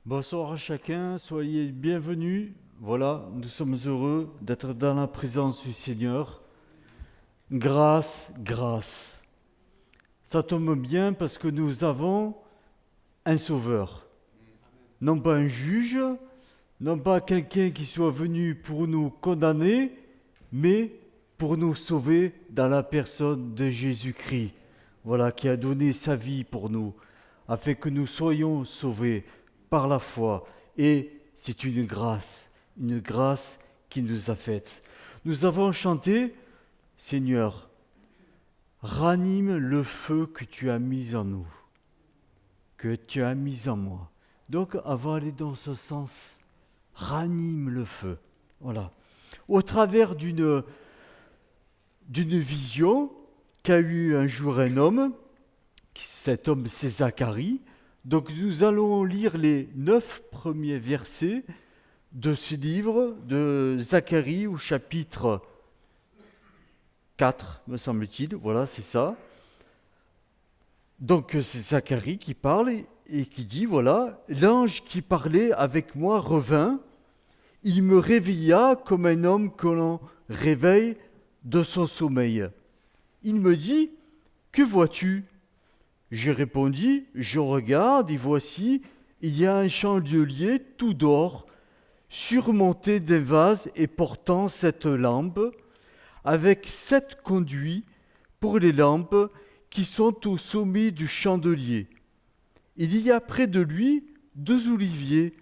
Bonsoir à chacun, soyez bienvenus. Voilà, nous sommes heureux d'être dans la présence du Seigneur. Grâce, grâce. Ça tombe bien parce que nous avons un sauveur. Non pas un juge, non pas quelqu'un qui soit venu pour nous condamner, mais pour nous sauver dans la personne de Jésus-Christ. Voilà, qui a donné sa vie pour nous, afin que nous soyons sauvés par la foi. Et c'est une grâce qui nous a faite. Nous avons chanté, Seigneur, ranime le feu que tu as mis en nous, que tu as mis en moi. Donc, avant d'aller dans ce sens, ranime le feu. Voilà. Au travers d'une vision qu'a eu un jour un homme, cet homme c'est Zacharie. Donc nous allons lire les 9 premiers versets de ce livre de Zacharie au chapitre 4, me semble-t-il. Voilà, c'est ça. Donc c'est Zacharie qui parle et qui dit, voilà, l'ange qui parlait avec moi revint, il me réveilla comme un homme que l'on réveille de son sommeil. Il me dit, que vois-tu ? J'ai répondu, je regarde et voici, il y a un chandelier tout d'or, surmonté d'un vase et portant cette lampe, avec 7 conduits pour les lampes qui sont au sommet du chandelier. Il y a près de lui 2 oliviers,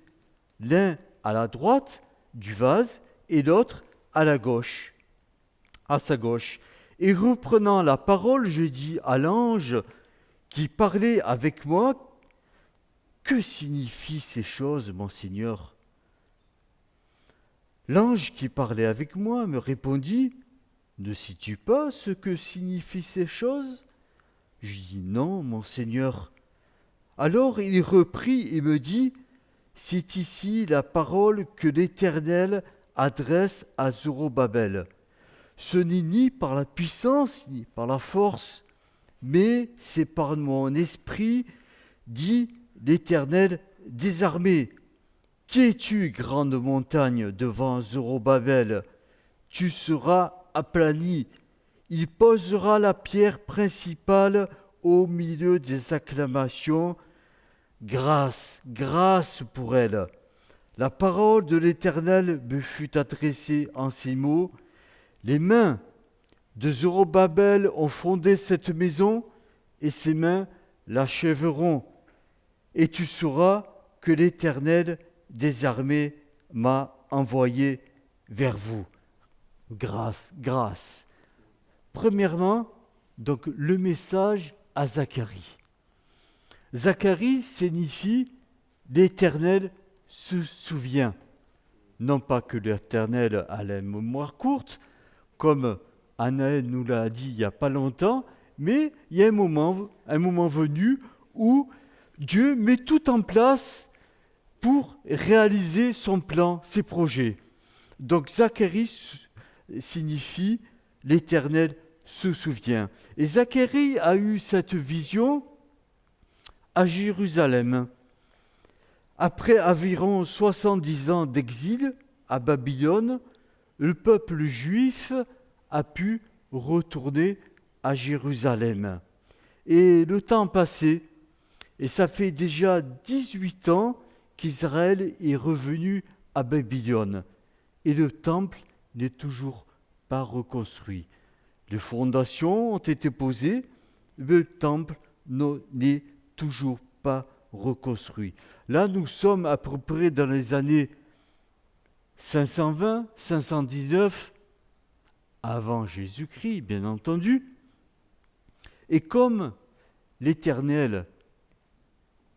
l'un à la droite du vase et l'autre à la gauche, à sa gauche. Et reprenant la parole, je dis à l'ange qui parlait avec moi, que signifient ces choses, mon Seigneur ? L'ange qui parlait avec moi me répondit, ne sais-tu pas ce que signifient ces choses ? Je dis, non, mon Seigneur. Alors il reprit et me dit, c'est ici la parole que l'Éternel adresse à Zorobabel. Ce n'est ni par la puissance, ni par la force, mais c'est par mon esprit, dit l'Éternel des armées. Qui es-tu, grande montagne, devant Zorobabel ? Tu seras aplani. Il posera la pierre principale au milieu des acclamations. Grâce, grâce pour elle. La parole de l'Éternel me fut adressée en ces mots. Les mains de Zorobabel ont fondé cette maison, et ses mains l'achèveront. Et tu sauras que l'Éternel des armées m'a envoyé vers vous. Grâce, grâce. Premièrement, donc le message à Zacharie. Zacharie signifie l'Éternel se souvient. Non pas que l'Éternel a la mémoire courte, comme Anaël nous l'a dit il n'y a pas longtemps, mais il y a un moment venu où Dieu met tout en place pour réaliser son plan, ses projets. Donc Zacharie signifie l'Éternel se souvient. Et Zacharie a eu cette vision à Jérusalem. Après environ 70 ans d'exil à Babylone, le peuple juif a pu retourner à Jérusalem. Et le temps passé, et ça fait déjà 18 ans qu'Israël est revenu à Babylone. Et le temple n'est toujours pas reconstruit. Les fondations ont été posées, mais le temple n'est toujours pas reconstruit. Là, nous sommes à peu près dans les années 520, 519, avant Jésus-Christ, bien entendu. Et comme l'Éternel,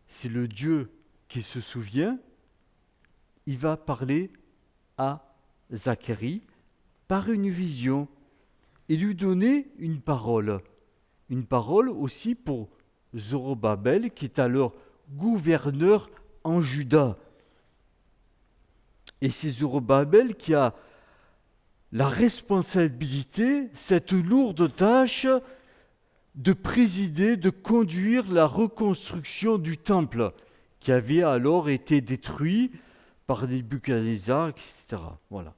c'est le Dieu qui se souvient, il va parler à Zacharie par une vision et lui donner une parole aussi pour Zorobabel, qui est alors gouverneur en Juda. Et c'est Zorobabel qui a la responsabilité, cette lourde tâche de présider, de conduire la reconstruction du temple qui avait alors été détruit par Nebuchadnezzar, etc. Voilà.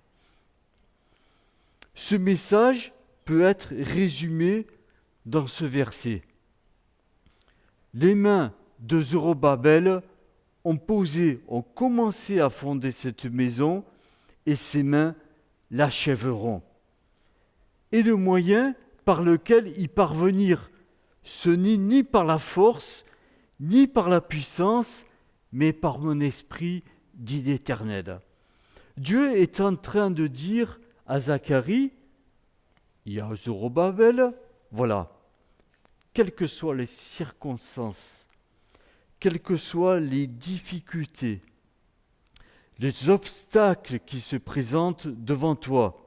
Ce message peut être résumé dans ce verset. Les mains de Zorobabel ont commencé à fonder cette maison et ses mains l'achèveront. Et le moyen par lequel y parvenir, ce n'est ni par la force, ni par la puissance, mais par mon esprit, dit l'Éternel. Dieu est en train de dire à Zacharie, il y a Zorobabel, voilà, quelles que soient les circonstances, quelles que soient les difficultés, les obstacles qui se présentent devant toi,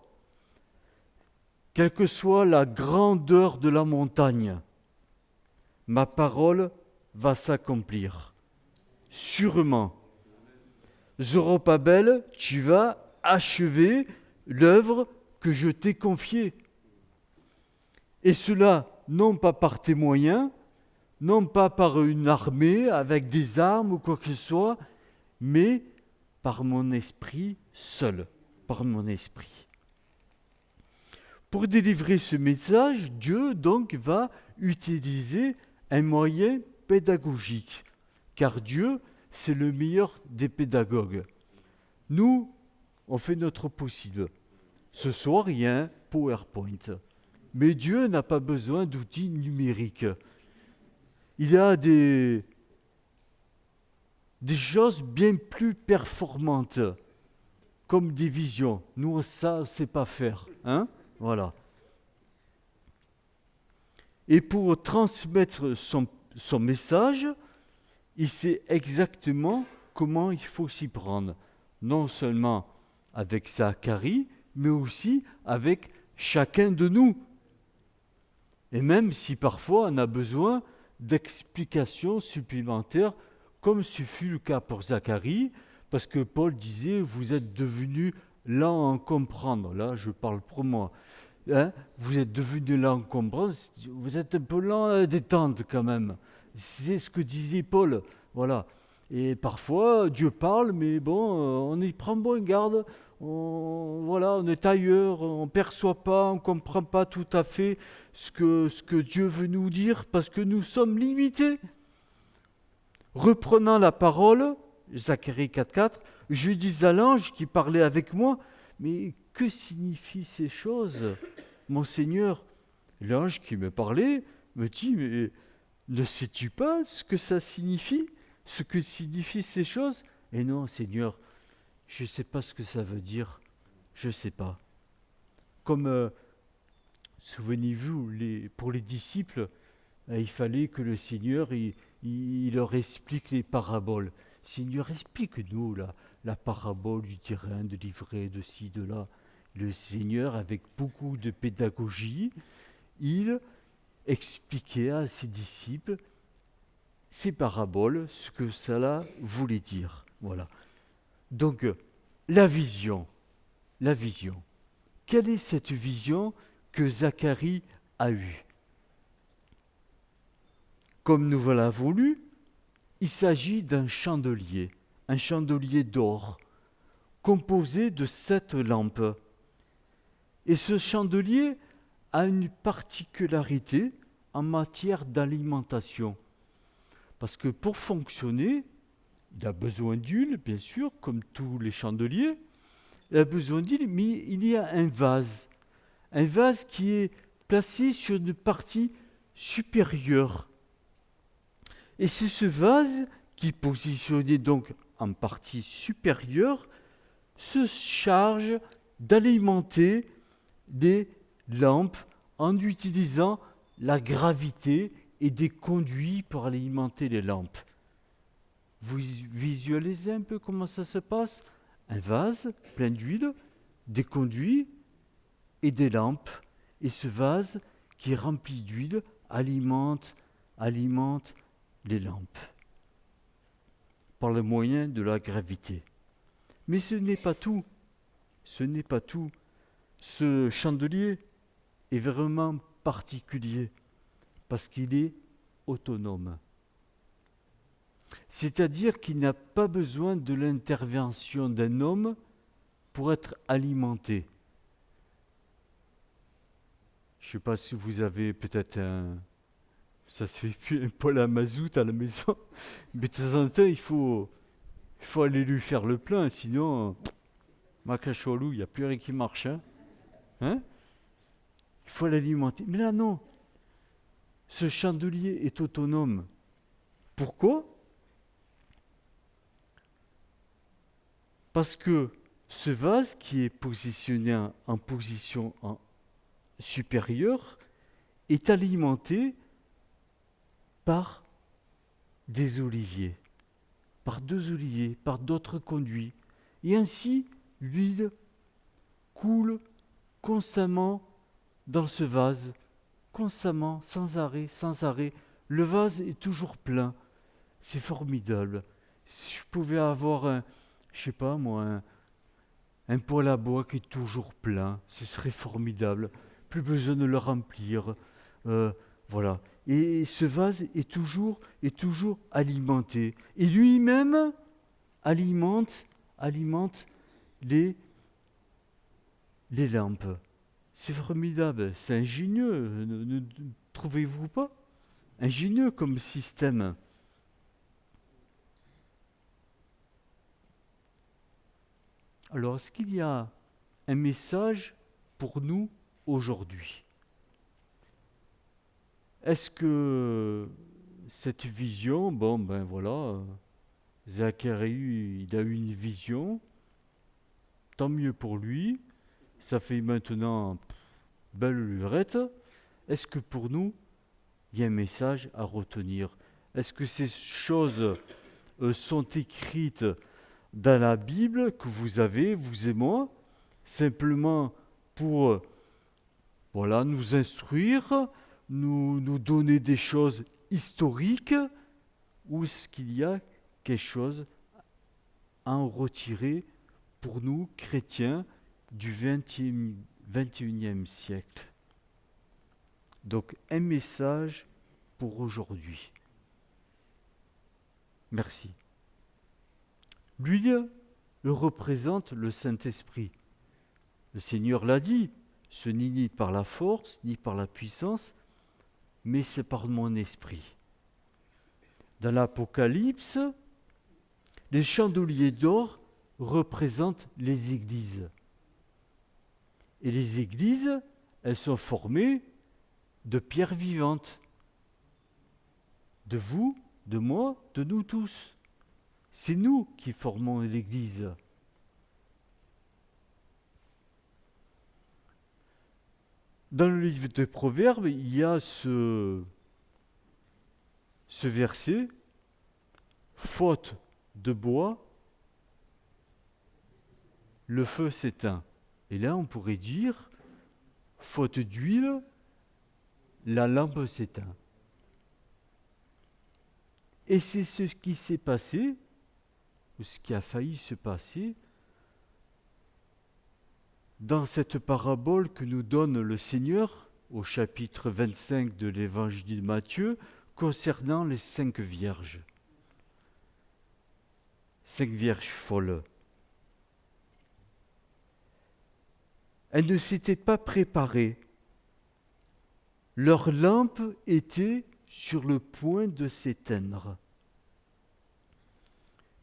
quelle que soit la grandeur de la montagne, ma parole va s'accomplir. Sûrement. Zorobabel, tu vas achever l'œuvre que je t'ai confiée. Et cela, non pas par tes moyens, non pas par une armée avec des armes ou quoi que ce soit, mais par mon esprit seul, par mon esprit. Pour délivrer ce message, Dieu donc va utiliser un moyen pédagogique, car Dieu, c'est le meilleur des pédagogues. Nous, on fait notre possible. Ce soir, il y a un PowerPoint. Mais Dieu n'a pas besoin d'outils numériques. Il y a des choses bien plus performantes, comme des visions. Nous, ça, on ne sait pas faire. Hein? Voilà. Et pour transmettre son message, il sait exactement comment il faut s'y prendre. Non seulement avec Zacharie, mais aussi avec chacun de nous. Et même si parfois on a besoin d'explications supplémentaires, comme ce fut le cas pour Zacharie, parce que Paul disait, vous êtes devenus lents à comprendre. Là, je parle pour moi. Hein, vous êtes devenus lents à comprendre, vous êtes un peu lents à détendre quand même. C'est ce que disait Paul. Voilà. Et parfois, Dieu parle, mais bon, on y prend bonne garde. On est ailleurs, on ne perçoit pas, on ne comprend pas tout à fait ce que Dieu veut nous dire, parce que nous sommes limités. Reprenant la parole, Zacharie 4,4, je dis à l'ange qui parlait avec moi, mais que signifient ces choses, mon Seigneur? L'ange qui me parlait me dit, mais ne sais-tu pas ce que ça signifie, ce que signifient ces choses? Et non, Seigneur, je ne sais pas ce que ça veut dire, je ne sais pas. Comme, souvenez-vous, pour les disciples, il fallait que le Seigneur il leur explique les paraboles. Seigneur, explique-nous la parabole du terrain, de l'ivraie, de ci, de là. Le Seigneur, avec beaucoup de pédagogie, il expliquait à ses disciples ces paraboles, ce que cela voulait dire. Voilà. Donc, la vision. Quelle est cette vision que Zacharie a eue? Comme nous l'avons lu, il s'agit d'un chandelier d'or, composé de 7 lampes. Et ce chandelier a une particularité en matière d'alimentation. Parce que pour fonctionner, il a besoin d'huile, bien sûr, comme tous les chandeliers. Il a besoin d'huile, mais il y a un vase qui est placé sur une partie supérieure. Et c'est ce vase qui, positionné donc en partie supérieure, se charge d'alimenter des lampes en utilisant la gravité et des conduits pour alimenter les lampes. Vous visualisez un peu comment ça se passe? Un vase plein d'huile, des conduits et des lampes. Et ce vase qui est rempli d'huile alimente les lampes par le moyen de la gravité. Mais ce n'est pas tout. Ce chandelier est vraiment particulier parce qu'il est autonome. C'est-à-dire qu'il n'a pas besoin de l'intervention d'un homme pour être alimenté. Je ne sais pas si vous avez peut-être un... Ça se fait plus un poêle à mazout à la maison, mais de temps en temps, il faut aller lui faire le plein, sinon, macachoualou, il n'y a plus rien qui marche. Hein. Il faut l'alimenter. Mais là, non. Ce chandelier est autonome. Pourquoi? Parce que ce vase qui est positionné en position supérieure est alimenté par des oliviers, par deux oliviers, par d'autres conduits. Et ainsi, l'huile coule constamment dans ce vase, constamment, sans arrêt, sans arrêt. Le vase est toujours plein. C'est formidable. Si je pouvais avoir je sais pas moi, un poêle à bois qui est toujours plein, ce serait formidable. Plus besoin de le remplir. Voilà. Et ce vase est toujours alimenté. Et lui-même alimente les, les lampes. C'est formidable, c'est ingénieux, ne trouvez-vous pas? Ingénieux comme système. Alors, est-ce qu'il y a un message pour nous aujourd'hui? Est-ce que cette vision, bon ben voilà, Zacharie, il a eu une vision, tant mieux pour lui, ça fait maintenant belle lurette. Est-ce que pour nous, il y a un message à retenir? Est-ce que ces choses sont écrites dans la Bible que vous avez, vous et moi, simplement pour voilà, nous instruire, nous donner des choses historiques, ou est-ce qu'il y a quelque chose à en retirer pour nous, chrétiens, du 21e siècle? Donc, un message pour aujourd'hui. Merci. L'huile représente le Saint-Esprit. Le Seigneur l'a dit, ce n'est ni par la force, ni par la puissance, mais c'est par mon esprit. Dans l'Apocalypse, les chandeliers d'or représentent les églises. Et les églises, elles sont formées de pierres vivantes. De vous, de moi, de nous tous. C'est nous qui formons l'Église. Dans le livre des Proverbes, il y a ce verset, faute de bois, le feu s'éteint. Et là, on pourrait dire, faute d'huile, la lampe s'éteint. Et c'est ce qui s'est passé, ou ce qui a failli se passer, dans cette parabole que nous donne le Seigneur au chapitre 25 de l'évangile de Matthieu concernant les 5 vierges. 5 vierges folles. Elles ne s'étaient pas préparées. Leur lampe était sur le point de s'éteindre.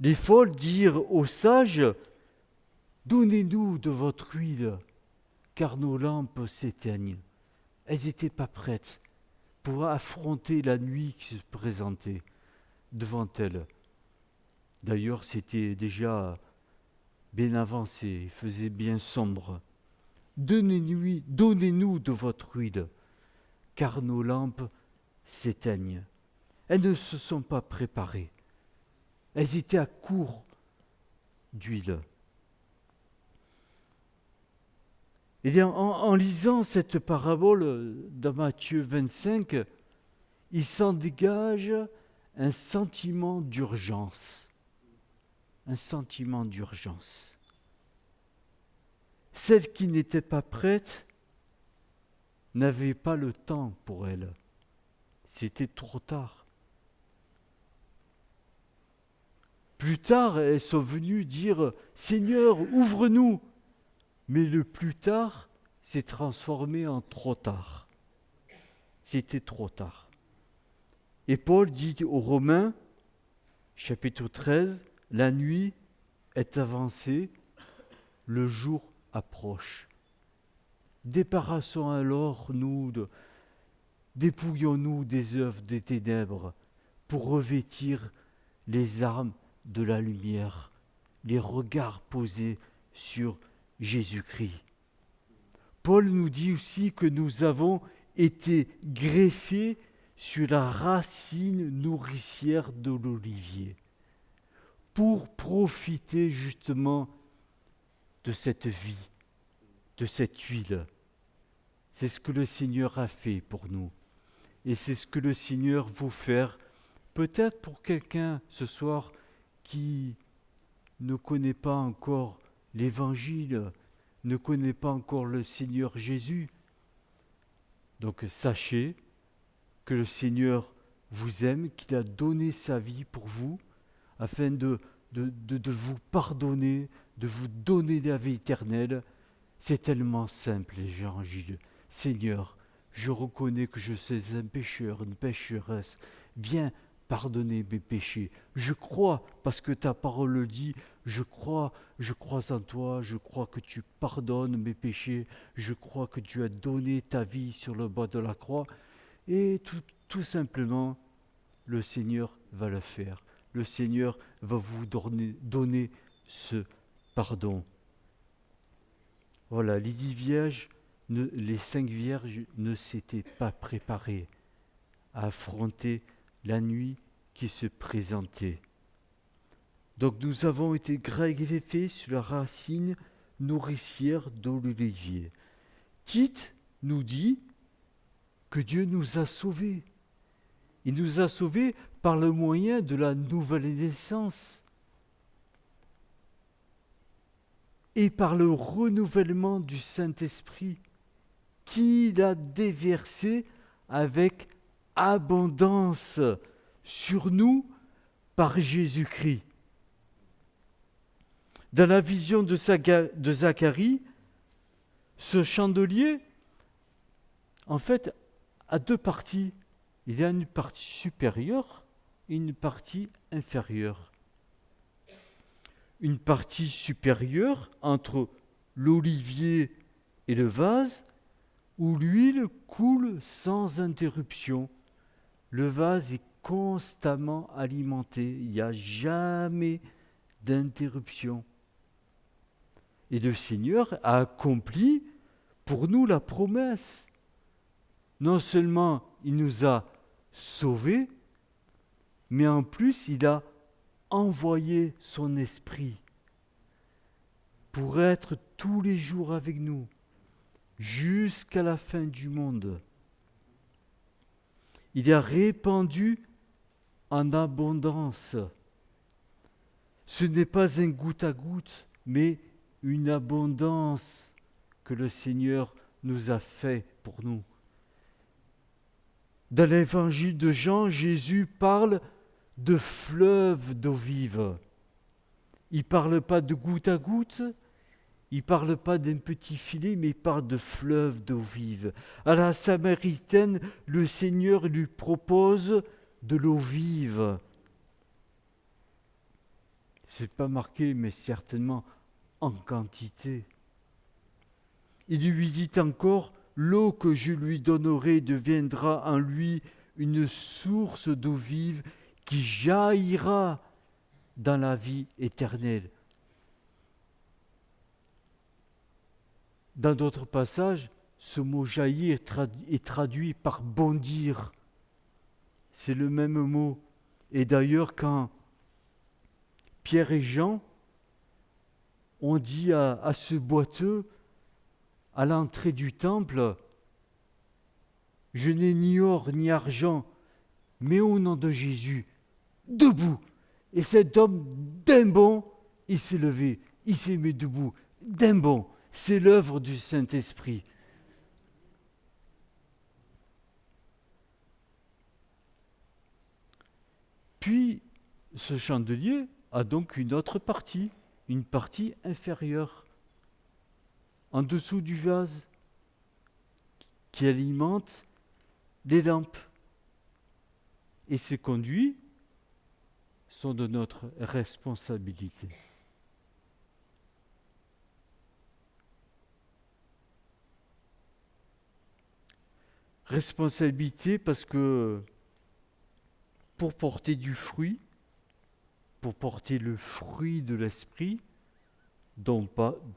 Les folles dirent aux sages, « Donnez-nous de votre huile, car nos lampes s'éteignent. » Elles n'étaient pas prêtes pour affronter la nuit qui se présentait devant elles. D'ailleurs, c'était déjà bien avancé, il faisait bien sombre. « Donnez-nous de votre huile, car nos lampes s'éteignent. » Elles ne se sont pas préparées. Elles étaient à court d'huile. Et bien, en lisant cette parabole de Matthieu 25, il s'en dégage un sentiment d'urgence. Un sentiment d'urgence. Celles qui n'étaient pas prêtes n'avaient pas le temps pour elles. C'était trop tard. Plus tard, elles sont venues dire « Seigneur, ouvre-nous !» Mais le plus tard s'est transformé en trop tard. C'était trop tard. Et Paul dit aux Romains, chapitre 13, « La nuit est avancée, le jour approche. » Débarrassons alors, dépouillons-nous des œuvres des ténèbres pour revêtir les armes de la lumière, les regards posés sur Jésus-Christ. Paul nous dit aussi que nous avons été greffés sur la racine nourricière de l'olivier pour profiter justement de cette vie, de cette huile. C'est ce que le Seigneur a fait pour nous. Et c'est ce que le Seigneur veut faire, peut-être pour quelqu'un ce soir qui ne connaît pas encore l'Évangile, ne connaît pas encore le Seigneur Jésus. Donc sachez que le Seigneur vous aime, qu'il a donné sa vie pour vous, afin de vous pardonner, de vous donner la vie éternelle. C'est tellement simple l'Évangile. Seigneur, je reconnais que je suis un pécheur, une pécheresse. Viens pardonner mes péchés. Je crois, parce que ta parole le dit, je crois en toi, je crois que tu pardonnes mes péchés, je crois que tu as donné ta vie sur le bois de la croix. Et tout simplement, le Seigneur va le faire. Le Seigneur va vous donner ce pardon. Voilà, les 10 vierges, les 5 vierges ne s'étaient pas préparées à affronter la nuit qui se présentait. Donc nous avons été greffés sur la racine nourricière de l'olivier. Tite nous dit que Dieu nous a sauvés. Il nous a sauvés par le moyen de la nouvelle naissance et par le renouvellement du Saint-Esprit qu'il a déversé avec abondance sur nous par Jésus-Christ. Dans la vision de Zacharie, ce chandelier, en fait, a 2 parties. Il y a une partie supérieure et une partie inférieure. Une partie supérieure entre l'olivier et le vase, où l'huile coule sans interruption. Le vase est constamment alimenté, il n'y a jamais d'interruption. Et le Seigneur a accompli pour nous la promesse. Non seulement il nous a sauvés, mais en plus il a envoyé son esprit pour être tous les jours avec nous, jusqu'à la fin du monde. Il a répandu en abondance. Ce n'est pas un goutte à goutte, mais une abondance que le Seigneur nous a fait pour nous. Dans l'évangile de Jean, Jésus parle de fleuves d'eau vive. Il ne parle pas de goutte à goutte, il ne parle pas d'un petit filet, mais il parle de fleuves d'eau vive. À la Samaritaine, le Seigneur lui propose de l'eau vive. Ce n'est pas marqué, mais certainement en quantité. Il lui dit encore, l'eau que je lui donnerai deviendra en lui une source d'eau vive qui jaillira dans la vie éternelle. Dans d'autres passages, ce mot jaillir est traduit par bondir. C'est le même mot. Et d'ailleurs, quand Pierre et Jean ont dit à ce boiteux, à l'entrée du temple, « Je n'ai ni or ni argent, mais au nom de Jésus, debout !» Et cet homme, d'un bond, il s'est levé, il s'est mis debout, d'un bond. C'est l'œuvre du Saint-Esprit. Puis, ce chandelier a donc une autre partie, une partie inférieure, en dessous du vase, qui alimente les lampes. Et ces conduits sont de notre responsabilité. Responsabilité parce que pour porter du fruit, pour porter le fruit de l'esprit, dont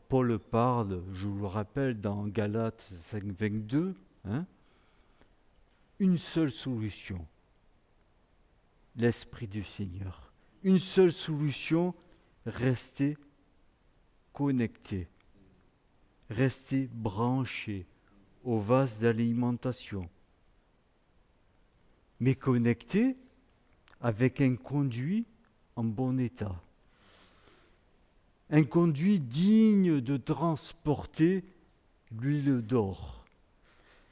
Paul parle, je vous le rappelle, dans Galates 5, 22, une seule solution, l'Esprit du Seigneur. Une seule solution, rester connecté, rester branché au vase d'alimentation, mais connecté avec un conduit en bon état. Un conduit digne de transporter l'huile d'or,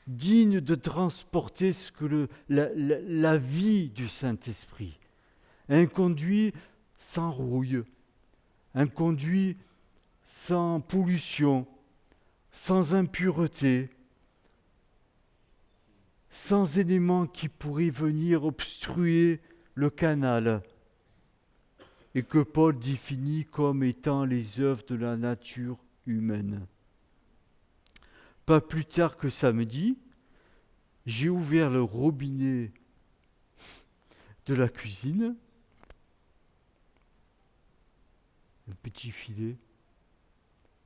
digne de transporter ce que la vie du Saint-Esprit. Un conduit sans rouille, un conduit sans pollution, sans impureté, sans éléments qui pourraient venir obstruer le canal, et que Paul définit comme étant les œuvres de la nature humaine. Pas plus tard que samedi, j'ai ouvert le robinet de la cuisine, un petit filet,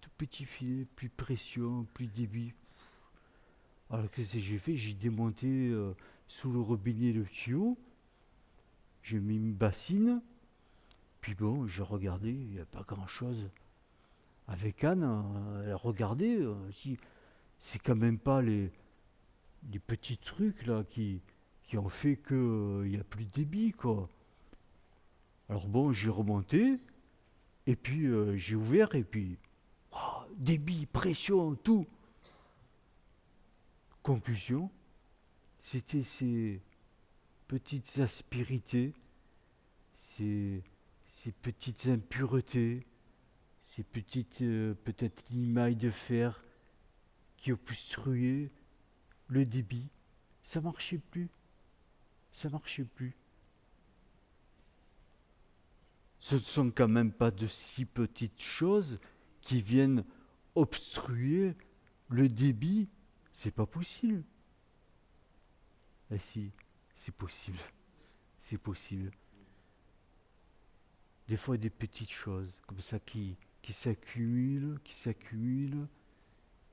tout petit filet, plus pression, plus débit. Alors qu'est-ce que j'ai fait? J'ai démonté sous le robinet le tuyau, j'ai mis une bassine, puis bon, j'ai regardé, il n'y a pas grand-chose. Avec Anne, elle a regardé, si, c'est quand même pas les petits trucs là qui ont fait qu'il n'y a plus de débit, quoi. Alors bon, j'ai remonté, et puis j'ai ouvert, et puis débit, pression, tout. Conclusion, c'était ces petites aspérités, ces petites impuretés, ces petites peut-être limailles de fer qui obstruaient le débit. Ça marchait plus. Ça marchait plus. Ce ne sont quand même pas de si petites choses qui viennent obstruer le débit. C'est pas possible. Eh si, c'est possible. C'est possible. Des fois des petites choses comme ça qui s'accumulent,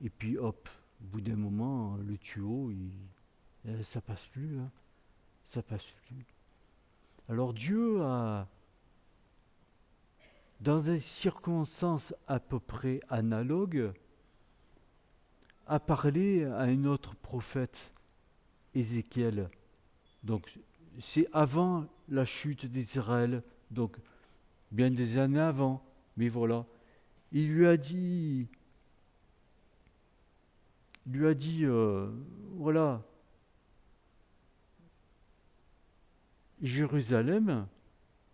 et puis hop, au bout d'un moment, le tuyau, ça passe plus, ça passe plus. Alors Dieu a, dans des circonstances à peu près analogues, a parlé à un autre prophète, Ézéchiel. Donc c'est avant la chute d'Israël, donc bien des années avant, mais voilà. Il lui a dit, voilà, Jérusalem,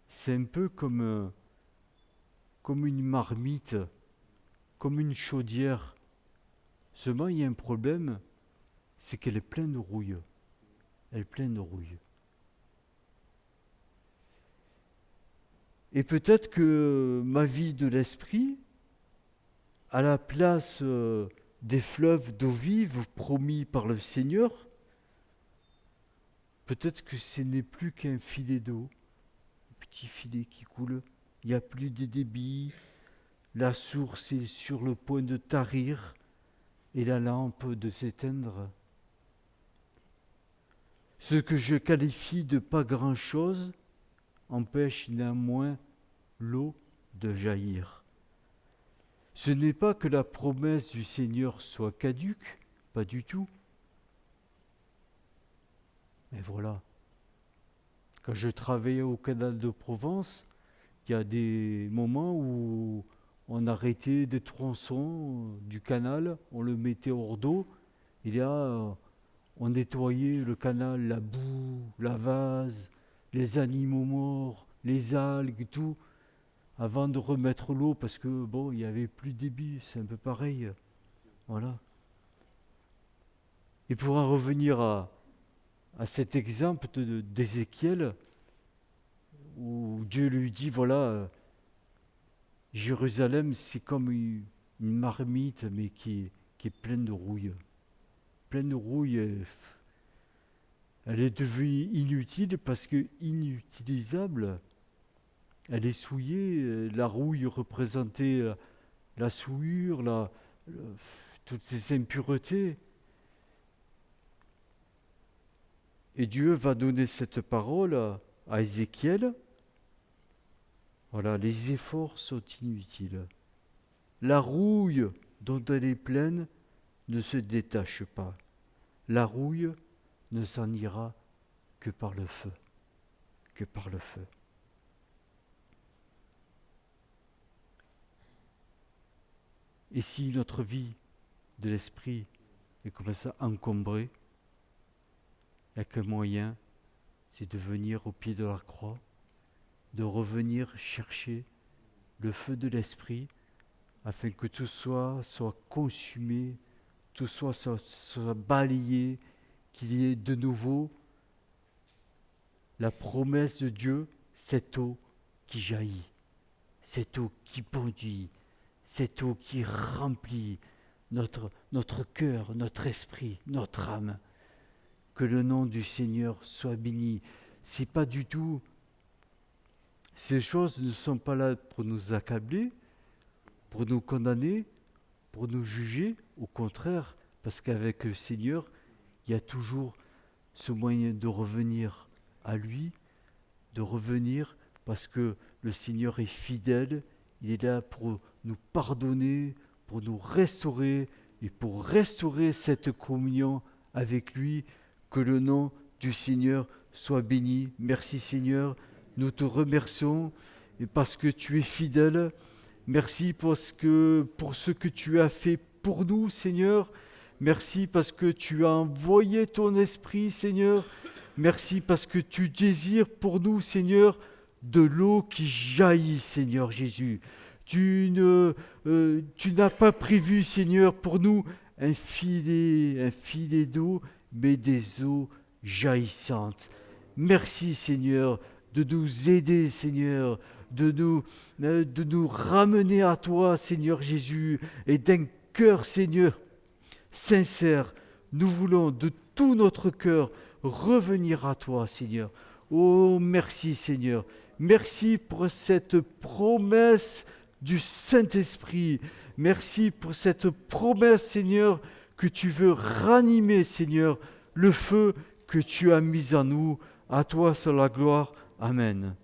c'est un peu comme une marmite, comme une chaudière. Seulement, il y a un problème, c'est qu'elle est pleine de rouille. Elle est pleine de rouille. Et peut-être que ma vie de l'esprit, à la place des fleuves d'eau vive promis par le Seigneur, peut-être que ce n'est plus qu'un filet d'eau, un petit filet qui coule. Il n'y a plus de débit, la source est sur le point de tarir et la lampe de s'éteindre. Ce que je qualifie de pas grand-chose empêche néanmoins l'eau de jaillir. Ce n'est pas que la promesse du Seigneur soit caduque, pas du tout. Mais voilà, quand je travaillais au canal de Provence, il y a des moments où on arrêtait des tronçons du canal, on le mettait hors d'eau, et là, on nettoyait le canal, la boue, la vase, les animaux morts, les algues, tout. avant de remettre l'eau, parce que bon, il n'y avait plus de débit, c'est un peu pareil. Voilà. Et pour en revenir à cet exemple d'Ézéchiel, où Dieu lui dit, voilà, Jérusalem, c'est comme une marmite, mais qui est pleine de rouille. Pleine de rouille, elle est devenue inutile parce que inutilisable. Elle est souillée, la rouille représentait la souillure, toutes ces impuretés. Et Dieu va donner cette parole à Ézéchiel. Voilà, les efforts sont inutiles. La rouille dont elle est pleine ne se détache pas. La rouille ne s'en ira que par le feu. Que par le feu. Et si notre vie de l'esprit est comme ça encombrée, il n'y a qu'un moyen, c'est de venir au pied de la croix, de revenir chercher le feu de l'esprit, afin que tout soit consumé, tout soit balayé, qu'il y ait de nouveau la promesse de Dieu, cette eau qui jaillit, cette eau qui bondit, cette eau qui remplit notre cœur, notre esprit, notre âme. Que le nom du Seigneur soit béni. C'est pas du tout. Ces choses ne sont pas là pour nous accabler, pour nous condamner, pour nous juger. Au contraire, parce qu'avec le Seigneur, il y a toujours ce moyen de revenir à lui, de revenir parce que le Seigneur est fidèle. Il est là pour nous pardonner, pour nous restaurer et pour restaurer cette communion avec lui. Que le nom du Seigneur soit béni. Merci Seigneur, nous te remercions et parce que tu es fidèle. Merci pour ce que tu as fait pour nous Seigneur. Merci parce que tu as envoyé ton esprit Seigneur. Merci parce que tu désires pour nous Seigneur de l'eau qui jaillit Seigneur Jésus. Tu n'as pas prévu Seigneur pour nous un filet d'eau, mais des eaux jaillissantes. Merci Seigneur de nous aider Seigneur, de nous ramener à toi Seigneur Jésus, et d'un cœur Seigneur sincère, nous voulons de tout notre cœur revenir à toi Seigneur. Oh merci Seigneur, merci pour cette promesse du Saint-Esprit, merci pour cette promesse Seigneur que tu veux ranimer, Seigneur, le feu que tu as mis en nous. À toi soit la gloire. Amen.